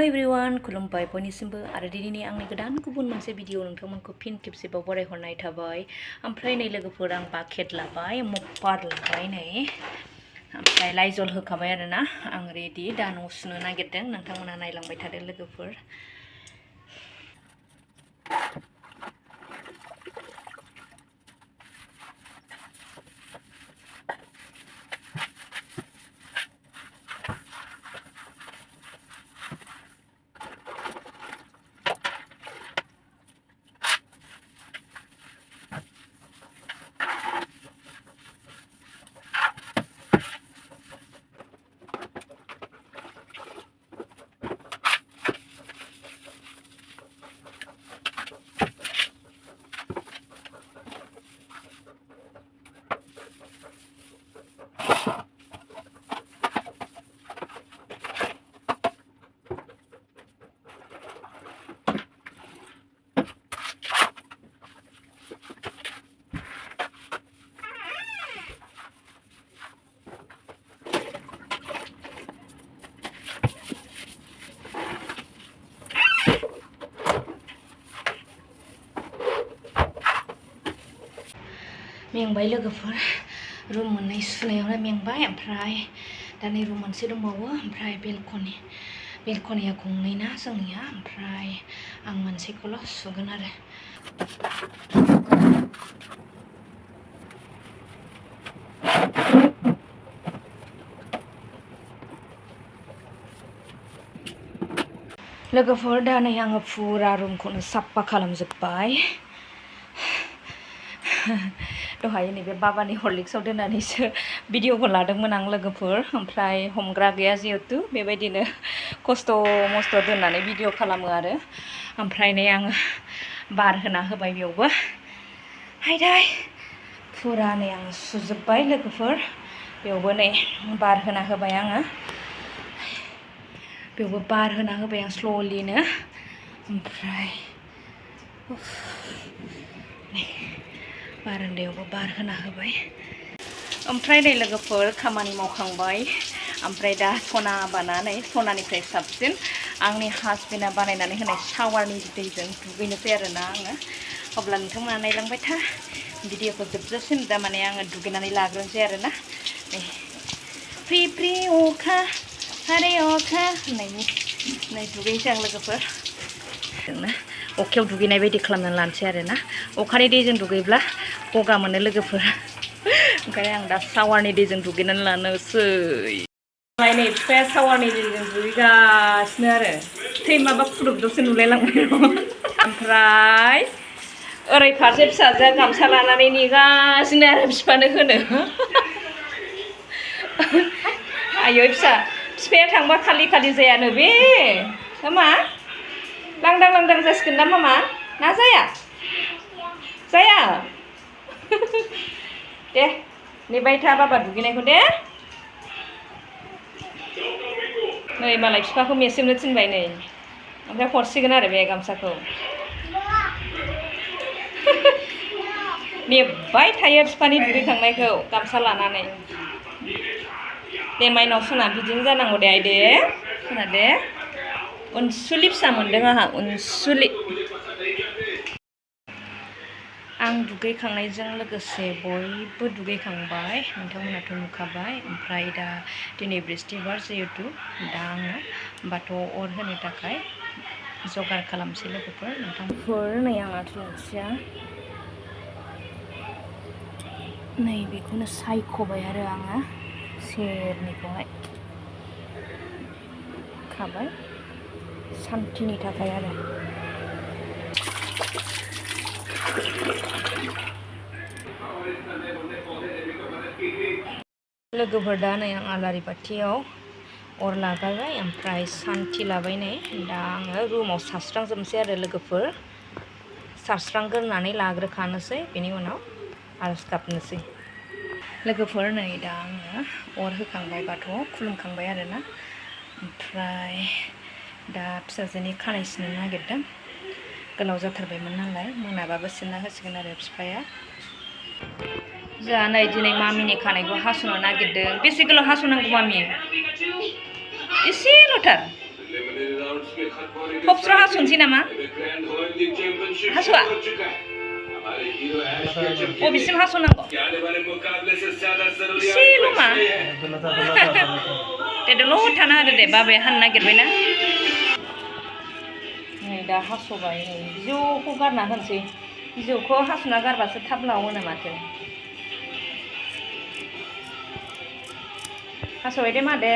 Everyone खुलुमबाय बयनिसिमबो आरो दिनैनि आंनि गोदान गुबुन मोनसे भिडिअ नोंथांमोनखौ फिन खेबसेबाव बरायहरनाय थाबाय। ओमफ्राय नै लोगोफोर आं बाकेट लाबाय, मप्पार लाबाय नै, ओमफ्राय लाइजल होखाबाय आरोना। आं रेडि दा न' सुनो नागिरदों, नोंथांमोना नायलांबाय थादो लोगोफोर। मेंबाय लोगोफोर, रुम मोननै सुनायावनो मेंबाय। ओमफ्राय दा नै रुम मोनसे दंबावो, ओमफ्राय बेलकनिया गंनै ना जोंनिया, ओमफ्राय आं मोनसेखौल' सुगोन आरो। लोगोफोर दा नै आङो फुरा रुमखौनो साफा खालामजोब्बाय। दहाय नैबे बाबानि हरलिक्सआव दोननानैसो भिडिअखौ लादोंमोन आं लोगोफोर, ओमफ्राय हमग्रा गैया जिहेतु बेबायदिनो खस्थ' मस्थ' दोननानै भिडिअ खालामो आरो। ओमफ्राय नै आङो बार होना होबाय बेयावबो। हायदाय फुरा नै आङो सुजोब्बाय लोगोफोर, बेयावबो नै बार होना होबाय आङो, बेयावबो बार होना होबाय आं स्ल'लिनो। ओमफ्राय बारान्दायावबो बार होना होबाय। ओमफ्राय नै लोगोफोर खामानि मावखांबाय, ओमफ्राय दा सना बानानै सनानिफ्राय साबसिन आंनि हासबेन्डआ बानायनानै होनाय शावारनि दैजों दुगैनोसै आरोना आङो। अब्ला नोंथांमोना नायलांबाय था भिडिअखौ जोबजासिम। दा माने आङो दुगैनानै लाग्रोनोसै आरोना। फ्रि फ्रि अखा हारे अखा होननायनि नै दुगैनोसै आं लोगोफोर। अखायाव दुगैनाय बायदि खालामनानै लानोसै आरोना। अखानि दैजों दुगैब्ला गगा मोनो लोगोफोर, ओंखायनो आं दा शावारनि दैजों दुगैनानै लानोसै। नै बिफाया शावारनि दैजों दुगैगासिनो आरो, थै माबा फुदुबदबसो नुलायलांबाय र'। ओमफ्राय ओरै फारसे फिसाजोआ गामसा लानानै नेगासिनो आरो बिफानो होनो। आयै बिफाया थांबा खालि खालि जायानो बे मा लांदां लांदां जासिगोन ना मामा ना जाया दे नेबाय था बाबा दुगैनायखौ दे। नै मालाय बिफाखौ मेसेमनो थिनबाय नै, ओमफ्राय हरसिगोन आरो बे गामसाखौ। नेबाय थायो बिफानि दुगैखांनायखौ गामसा लानानै। दे माइनाव सना बिदिनो जानांगौ दे आइदे सना दे। अनसुलि फिसा मोनदों आंहा, अनसुलि। आं दुगैखांनायजों लोगोसे बयबो दुगैखांबाय, नोंथांमोनाथ' नुखाबाय। ओमफ्राय दा दिनै बृहस्पतिबार जिहेतु दा आङो बाथौआव अर होनो थाखाय जगार खालामसै लोगोफोर। नोंथांफोर नै आंना थुलुंसिया नै बेखौनो सायख'बाय आरो आङो सेरनिखौहाय खाबाय सान्थिनि थाखाय आरो। लोगोफोर दा नै आं आलारि बाथियाव अर लागायबाय, ओमफ्राय सान्थि लाबाय नै। दा आङो रुमाव सारस्रांजोबनोसै आरो लोगोफोर, सारस्रांग्रोनानै लाग्रोखानोसै, बेनि उनाव आरज गाबनोसै। लोगोफोर नै दा आङो अर होखांबाय, बाथौआव खुलुमखांबाय आरोना। ओमफ्राय दा फिसाजोनि खानाय सिननो नागिरदों, गोलाव जाथारबायमोन नालाय, मोनाबाबो सिनना होसिगोन आरो बिफाया। जोंहा नै दिनै मामिनि खानायखौ हास'नो नागिरदों। बेसे गोलाव हास'नांगौ मामि? एसेल'थार थबस्र' हास'नोसै नामा हास'आ बबेसिम हास'नांगौ एसेल' मा दल' थाना होदो दे बाबाया हानो नागिरबायना नै दा हास'बाय नै बिजौखौ गारना होनोसै बिजौखौ हास'ना गारबासो थाब लावोनो माथो हास'बाय दे मादे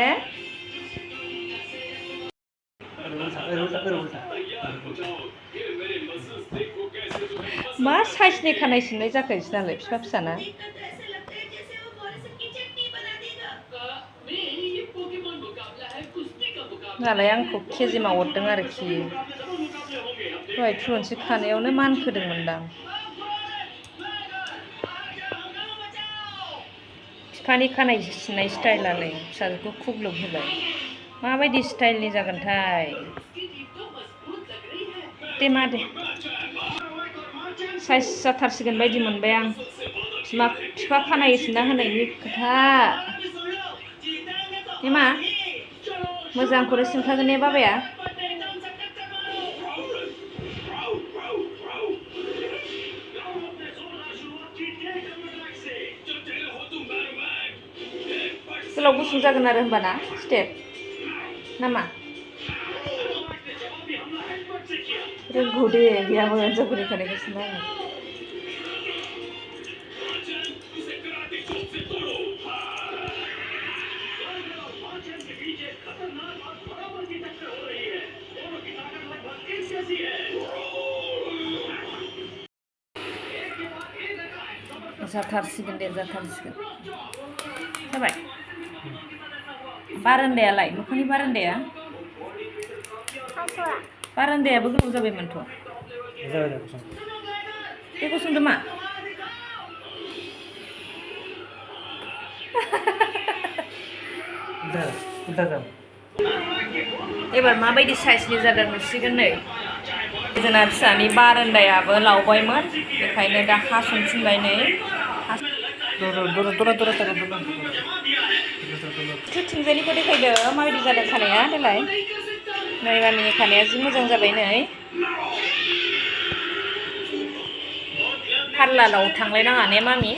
मा साइजनि खानाय सिननाय जाखो नोंसिनालाय फिसा फिसाना नालाय आंखौ केजिमा हरदों आरोखि दहाय थुलुनसि खानायावनो मानखोदोंमोनदां बिफानि खानाय सिननाय स्टाइलालाय फिसाजोखौ खुग्लुब होबाय माबायदि स्टाइलनि जागोनथाय दे मा दे साइज जाथारसिगोन बायदि मोनबाय आं बिफा खानाय सिनना होनायनि खोथा दे मा मोजांखौनो सिनखागोन ने बाबाया गोलाव गुसुं जागोन आरो होमबाना स्टेप नामा रोंगौ दे बेयाबो हिनजावफोरनि खानायखौ सिनना होनो जाथारसिगोन दे जाथारसिगोन जाबाय बारान्दायालाय मोखांनि बारान्दाया बारान्दायाबो गोलाव जाबायमोनथ' बे गुसुंदो मा एबार माबायदि साइजनि जादों नुसिगोन नै जोंना फिसानि बारान्दायाबो लावबायमोन बेखायनो दा हास'नफिनबाय नै थिंजायनिखौ देखायदो माबायदि जादों खानाया देलाय नै मामिनि खानाया जि मोजां जाबाय नै पार्लाराव थांलायनाङा ने मामि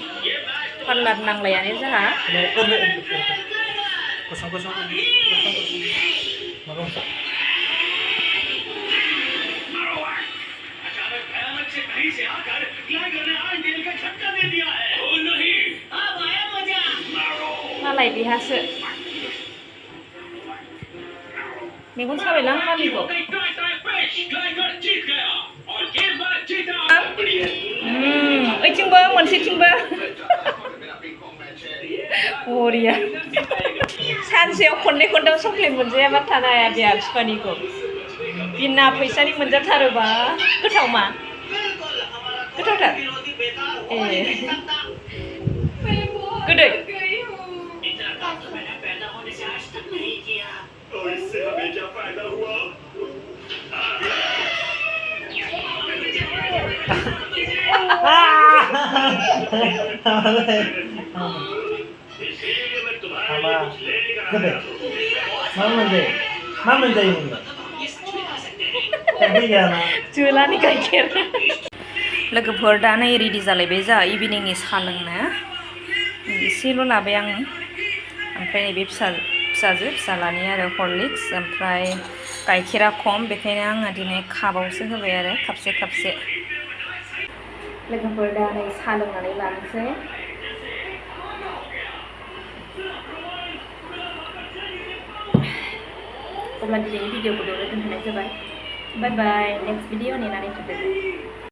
पार्लार नांलाया ने जोंहा मालाय बिहासो मेगन साबायलां मामिखौ ओइथिंबो मोनसेथिंबो बरिया सानसेयाव खननै खनथाम चक्लेट मोनजायाबा थानो हाया बिहा बिफानिखौ बिना फैसानि मोनजाथारोबा गोथाव मा गोथावथार ए गोदै जोलानि गाइखेर लोगोफोर दा नै रेडि जालायबाय जा इभिनिंनि साहा लोंनो एसेल' लाबाय आङो ओमफ्राय नैबे फिसाजो फिसालानि आरो हरलिक्स ओमफ्राय गाइखेरा खम बेखायनो आङो दिनै कापावसो होबाय आरो कापसे लोगोफोर दा नै साहा लोंनानै लानोसै अब्ला दिनैनि भिडिअखौ बेयावनो दोनथ'नाय जाबाय बाय बाय नेक्स्ट भिडिअ नेनानै थादो